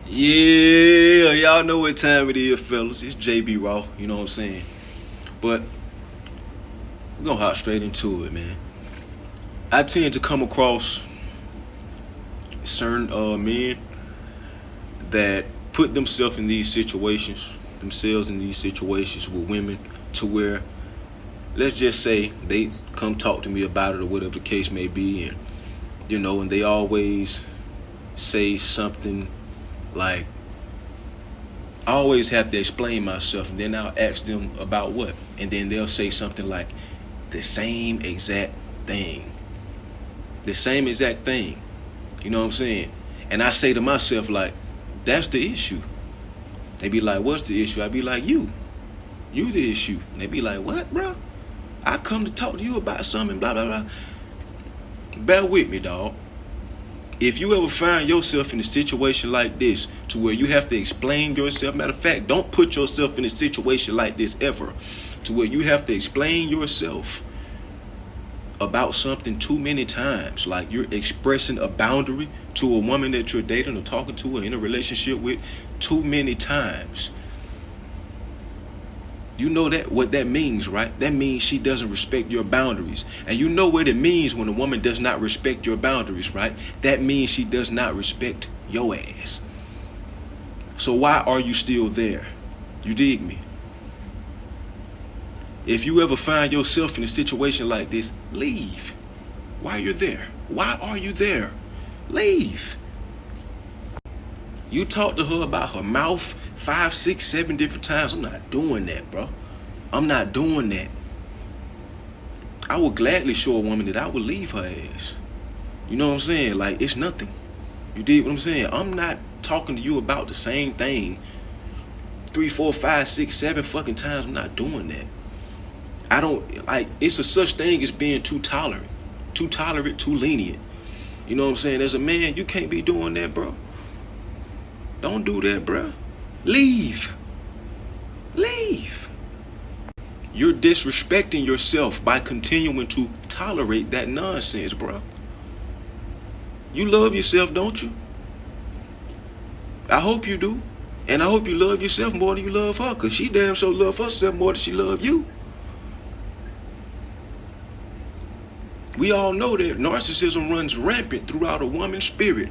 Yeah, y'all know what time it is, fellas. It's JB Raw, you know what I'm saying? But we're gonna hop straight into it, man. I tend to come across certain men that put themselves in these situations with women to where, let's just say, they come talk to me about it or whatever the case may be, and and they always say something like, I always have to explain myself, and then I'll ask them about what, and then they'll say something like the same exact thing, the same exact thing. You know what I'm saying? And I say to myself like, that's the issue. They be like, what's the issue? I be like, you the issue. And they be like, what, bro? I come to talk to you about something, blah blah blah. Bear with me, dog. If you ever find yourself in a situation like this to where you have to explain yourself, matter of fact, don't put yourself in a situation like this ever, to where you have to explain yourself about something too many times, like you're expressing a boundary to a woman that you're dating or talking to or in a relationship with too many times. You know that what that means, right? That means she doesn't respect your boundaries. And you know what it means when a woman does not respect your boundaries, right? That means she does not respect your ass. So why are you still there? You dig me? If you ever find yourself in a situation like this, leave. Why you're there? Why are you there? Leave. You talk to her about her mouth 5, 6, 7 different times. I'm not doing that, bro. I'm not doing that. I would gladly show a woman that I would leave her ass. You know what I'm saying? Like, it's nothing. You dig what I'm saying? I'm not talking to you about the same thing 3, 4, 5, 6, 7 fucking times. I'm not doing that. I don't like, it's a such thing as being too tolerant, too lenient. You know what I'm saying? As a man, you can't be doing that, bro. Don't do that, bro. Leave. Leave. You're disrespecting yourself by continuing to tolerate that nonsense, bro. You love yourself, don't you? I hope you do. And I hope you love yourself more than you love her, because she damn sure love herself more than she love you. We all know that narcissism runs rampant throughout a woman's spirit.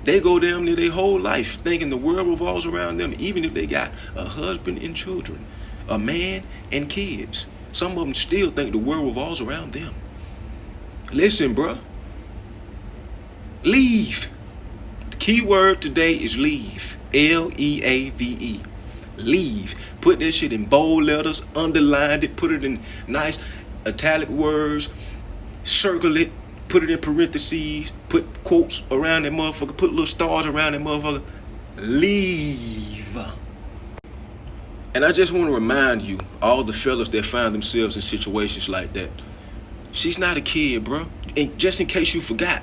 They go down there their whole life thinking the world revolves around them, even if they got a husband and children, a man and kids. Some of them still think the world revolves around them. Listen, bruh. Leave. The key word today is leave. Leave. Leave. Put that shit in bold letters, underlined it, put it in nice italic words, circle it, put it in parentheses, put quotes around that motherfucker, put little stars around that motherfucker. Leave. And I just want to remind you, all the fellas that find themselves in situations like that, she's not a kid, bro. And just in case you forgot,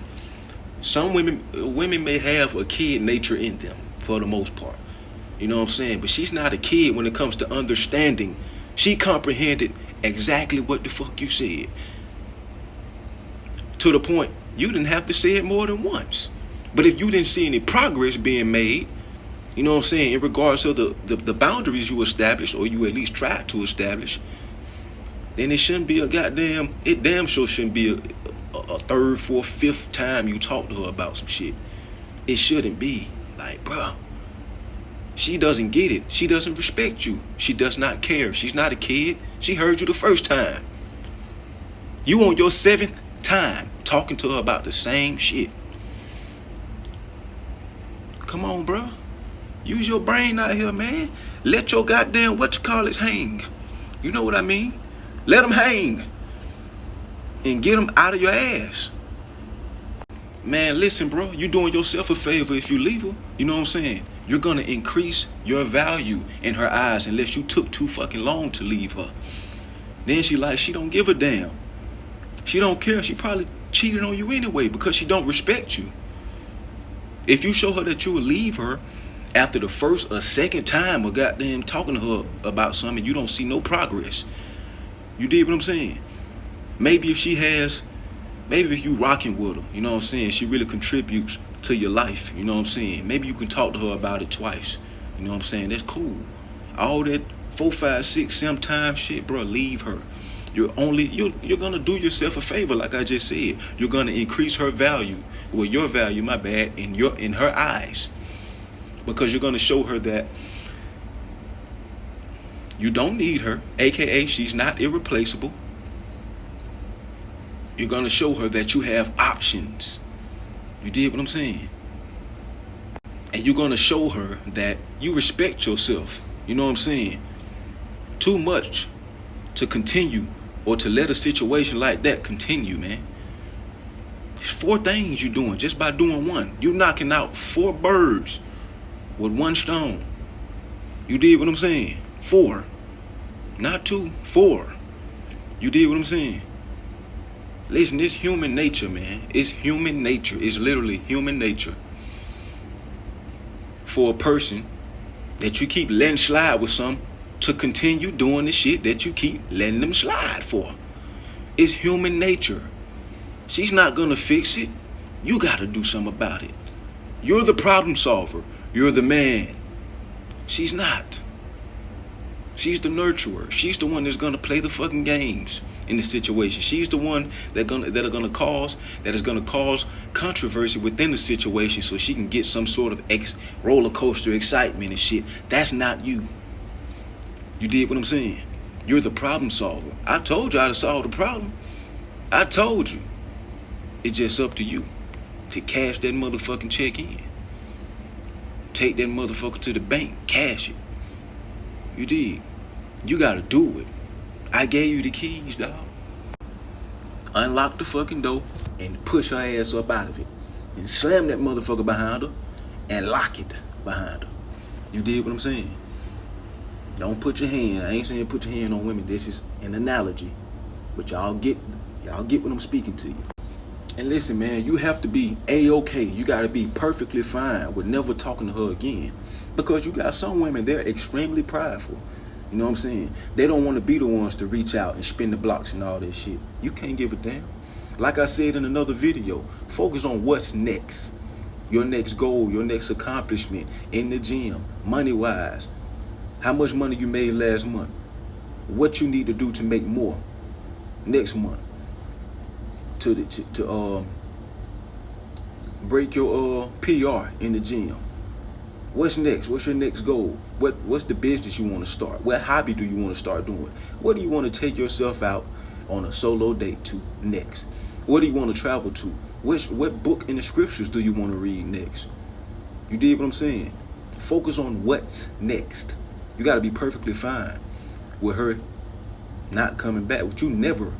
some women may have a kid nature in them for the most part. You know what I'm saying? But she's not a kid when it comes to understanding. She comprehended exactly what the fuck you said. To the point, you didn't have to say it more than once. But if you didn't see any progress being made, you know what I'm saying, in regards to the boundaries you established, or you at least tried to establish, then it shouldn't be it damn sure shouldn't be a third, fourth, fifth time you talk to her about some shit. It shouldn't be. Like, bruh, she doesn't get it. She doesn't respect you. She does not care. She's not a kid. She heard you the first time. You on your 7th time talking to her about the same shit. Come on, bro. Use your brain out here, man. Let your goddamn hang. You know what I mean? Let them hang. And get them out of your ass. Man, listen, bro. You doing yourself a favor if you leave her. You know what I'm saying? You're going to increase your value in her eyes unless you took too fucking long to leave her. Then she don't give a damn. She don't care. She probably cheated on you anyway because she don't respect you. If you show her that you will leave her after the first or second time of goddamn talking to her about something, you don't see no progress. You dig what I'm saying? Maybe if you rocking with her, you know what I'm saying, she really contributes to your life. You know what I'm saying? Maybe you can talk to her about it twice. You know what I'm saying? That's cool. All that 4, 5, 6, 7 times shit, bro, leave her. You're gonna do yourself a favor, like I just said. You're gonna increase her value, well, your value, my bad, in her eyes, because you're gonna show her that you don't need her, aka she's not irreplaceable. You're gonna show her that you have options. You did what I'm saying? And you're gonna show her that you respect yourself. You know what I'm saying? Too much to continue or to let a situation like that continue, man. There's 4 things you're doing just by doing one. You're knocking out 4 birds with 1 stone. You did what I'm saying? 4. Not 2, 4. You did what I'm saying? Listen, it's human nature, man. It's human nature. It's literally human nature for a person that you keep letting slide with some to continue doing the shit that you keep letting them slide for. It's human nature. She's not gonna fix it. You gotta do something about it. You're the problem solver. You're the man. She's not. She's the nurturer. She's the one that's gonna play the fucking games in the situation. She's the one that is gonna cause controversy within the situation so she can get some sort of roller coaster excitement and shit. That's not you. You did what I'm saying? You're the problem solver. I told you how to solve the problem. I told you. It's just up to you to cash that motherfucking check in. Take that motherfucker to the bank. Cash it. You did. You gotta do it. I gave you the keys, dog. Unlock the fucking door and push her ass up out of it. And slam that motherfucker behind her and lock it behind her. You did what I'm saying? Don't put your hand. I ain't saying put your hand on women. This is an analogy. But y'all get what I'm speaking to you. And listen, man, you have to be A-okay. You got to be perfectly fine with never talking to her again. Because you got some women, they're extremely prideful. You know what I'm saying? They don't want to be the ones to reach out and spin the blocks and all that shit. You can't give a damn. Like I said in another video, focus on what's next. Your next goal, your next accomplishment in the gym, money-wise. How much money you made last month? What you need to do to make more next month? To break your PR in the gym. What's next? What's your next goal? What's the business you want to start? What hobby do you want to start doing? What do you want to take yourself out on a solo date to next? What do you want to travel to? What book in the scriptures do you want to read next? You did what I'm saying? Focus on what's next. You got to be perfectly fine with her not coming back, with you never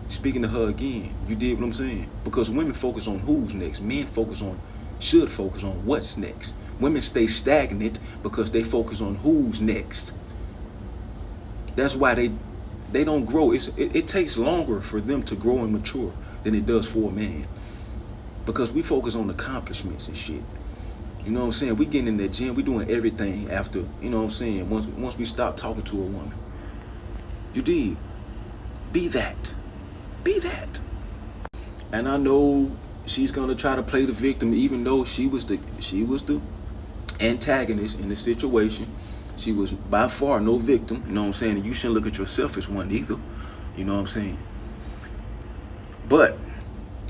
speaking to her again. You did what I'm saying? Because women focus on who's next. Men should focus on what's next. Women stay stagnant because they focus on who's next. That's why they don't grow. It takes longer for them to grow and mature than it does for a man. Because we focus on accomplishments and shit. You know what I'm saying? We getting in that gym, we doing everything after, you know what I'm saying, once we stop talking to a woman. You did. Be that. Be that. And I know she's gonna try to play the victim, even though she was the antagonist in the situation. She was by far no victim. You know what I'm saying? And you shouldn't look at yourself as one either. You know what I'm saying? But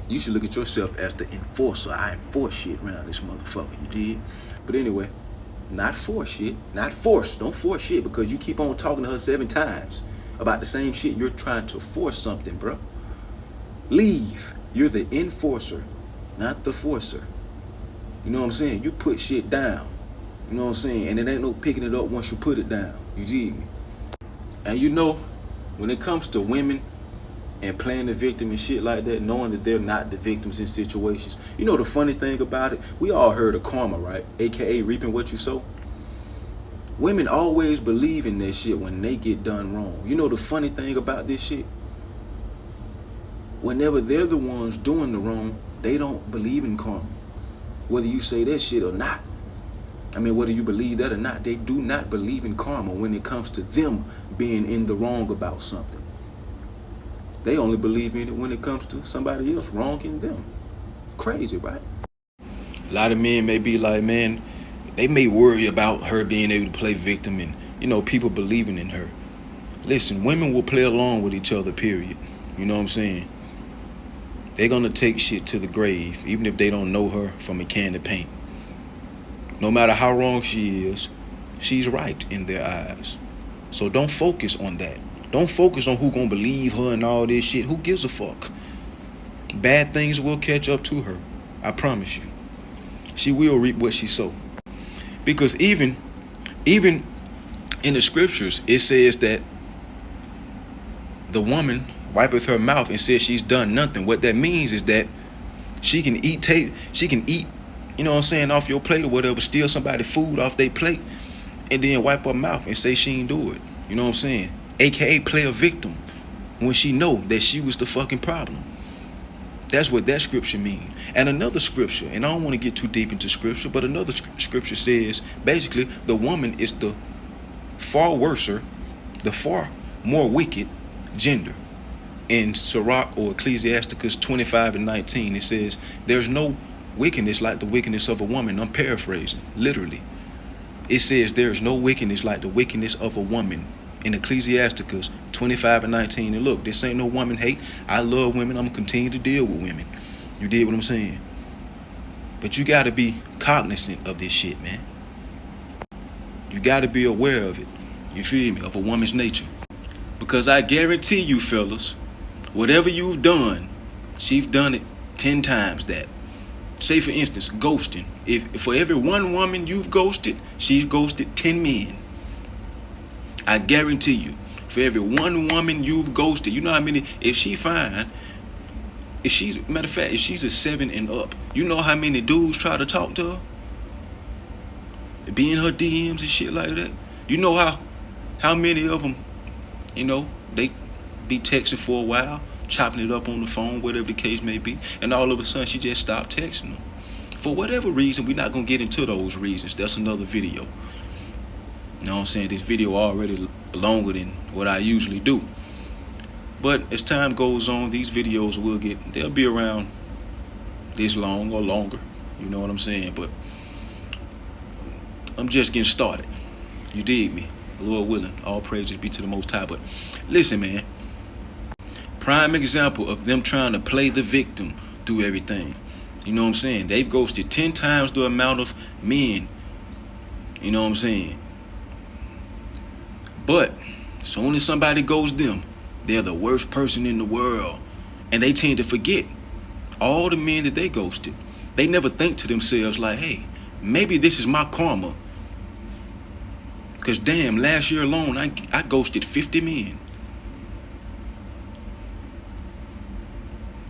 you should look at yourself as the enforcer. I enforce shit around this motherfucker. You did? But anyway, not force shit. Not force. Don't force shit because you keep on talking to her 7 times about the same shit. You're trying to force something, bro. Leave. You're the enforcer, not the forcer. You know what I'm saying? You put shit down. You know what I'm saying? And it ain't no picking it up once you put it down. You dig me? And you know, when it comes to women and playing the victim and shit like that, knowing that they're not the victims in situations, you know the funny thing about it? We all heard of karma, right? AKA reaping what you sow. Women always believe in that shit when they get done wrong. You know the funny thing about this shit? Whenever they're the ones doing the wrong, they don't believe in karma. Whether you say that shit or not. I mean, whether you believe that or not, they do not believe in karma when it comes to them being in the wrong about something. They only believe in it when it comes to somebody else wronging them. Crazy, right? A lot of men may be like, man, they may worry about her being able to play victim and, people believing in her. Listen, women will play along with each other, period. You know what I'm saying? They're going to take shit to the grave, even if they don't know her from a can of paint. No matter how wrong she is, she's right in their eyes. So don't focus on that. Don't focus on who gonna believe her and all this shit. Who gives a fuck? Bad things will catch up to her. I promise you. She will reap what she sow. Because even in the scriptures, it says that the woman wipeth her mouth and says she's done nothing. What that means is that she can eat, off your plate or whatever, steal somebody's food off their plate, and then wipe her mouth and say she ain't do it. You know what I'm saying? AKA play a victim when she know that she was the fucking problem. That's what that scripture means. And another scripture, and I don't want to get too deep into scripture, but another scripture says basically the woman is the far more wicked gender. In Sirach or Ecclesiasticus 25:19, it says, there's no wickedness like the wickedness of a woman. I'm paraphrasing, literally. It says there's no wickedness like the wickedness of a woman in Ecclesiasticus 25:19. And look, this ain't no woman hate. I love women. I'm going to continue to deal with women. You did what I'm saying? But you got to be cognizant of this shit, man. You got to be aware of it. You feel me? Of a woman's nature. Because I guarantee you, fellas, whatever you've done, she's done it 10 times that. Say, for instance, ghosting. If for every one woman you've ghosted, she's ghosted 10 men. I guarantee you, for every one woman you've ghosted, you know how many, if she's a 7 and up, you know how many dudes try to talk to her? Be in her DMs and shit like that. You know how many of them, they be texting for a while, chopping it up on the phone, whatever the case may be, and all of a sudden she just stopped texting them. For whatever reason, we're not going to get into those reasons. That's another video. You know what I'm saying? This video already longer than what I usually do. But as time goes on, these videos they'll be around this long or longer. You know what I'm saying? But I'm just getting started. You dig me? Lord willing, all praises be to the Most High. But listen, man. Prime example of them trying to play the victim through everything. You know what I'm saying? They've ghosted 10 times the amount of men. You know what I'm saying? But as soon as somebody ghosts them, they're the worst person in the world. And they tend to forget all the men that they ghosted. They never think to themselves like, hey, maybe this is my karma. Because damn, last year alone, I ghosted 50 men.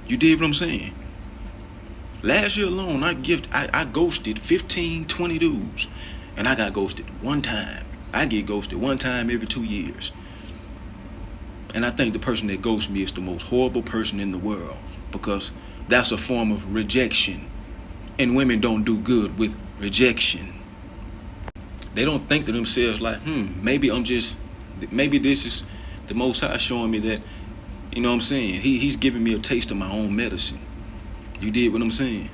You did what I'm saying? Last year alone, I ghosted 15, 20 dudes. And I got ghosted one time. I get ghosted one time every 2 years. And I think the person that ghosts me is the most horrible person in the world. Because that's a form of rejection. And women don't do good with rejection. They don't think to themselves like, maybe this is the Most High showing me that, you know what I'm saying? He's giving me a taste of my own medicine. You did what I'm saying?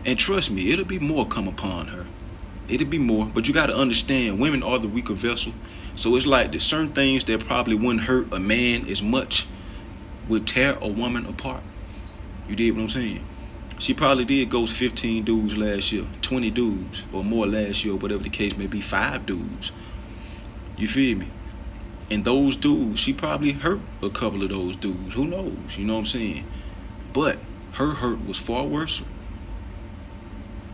And trust me, it'll be more come upon her. It'll be more. But you got to understand, women are the weaker vessel. So it's like there's certain things that probably wouldn't hurt a man as much would tear a woman apart. You did what I'm saying? She probably did ghost 15 dudes last year, 20 dudes or more last year, whatever the case may be, 5 dudes. You feel me? And those dudes, she probably hurt a couple of those dudes. Who knows? You know what I'm saying? But her hurt was far worse.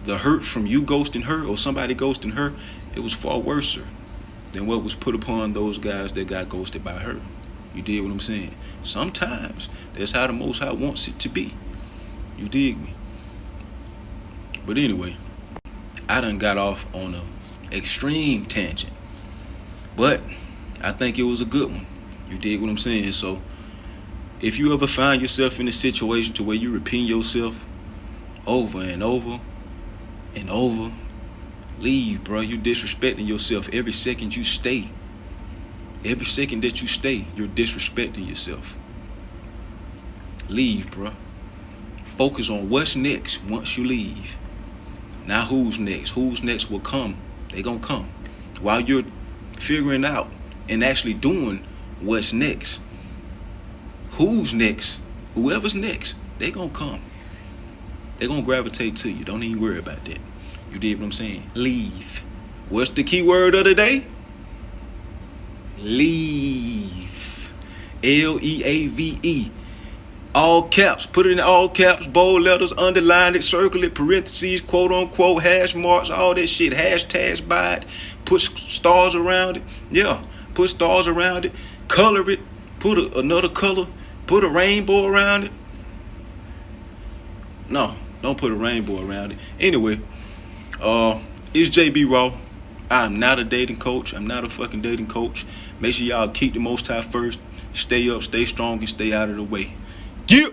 The hurt from you ghosting her or somebody ghosting her, it was far worse than what was put upon those guys that got ghosted by her. You dig what I'm saying? Sometimes that's how the Most High wants it to be. You dig me? But anyway, I done got off on an extreme tangent. But I think it was a good one. You dig what I'm saying? So if you ever find yourself in a situation to where you repeating yourself over and over and over, leave, bro. You disrespecting yourself every second you stay. Every second that you stay, you're disrespecting yourself. Leave, bro. Focus on what's next once you leave. Now who's next? Who's next will come. They gonna come. While you're figuring out and actually doing what's next. Who's next? Whoever's next, they gonna come. They gonna gravitate to you. Don't even worry about that. You did what I'm saying? Leave. What's the key word of the day? Leave. Leave. All caps. Put it in all caps, bold letters, underline it, circle it, parentheses, quote unquote, hash marks, all that shit. Hashtags by it. Put stars around it. Yeah. Put stars around it. Color it. Put another color. Put a rainbow around it. No, don't put a rainbow around it. Anyway, it's JB Raw. I'm not a dating coach. I'm not a fucking dating coach. Make sure y'all keep the Most High first. Stay up, stay strong, and stay out of the way. Yeah.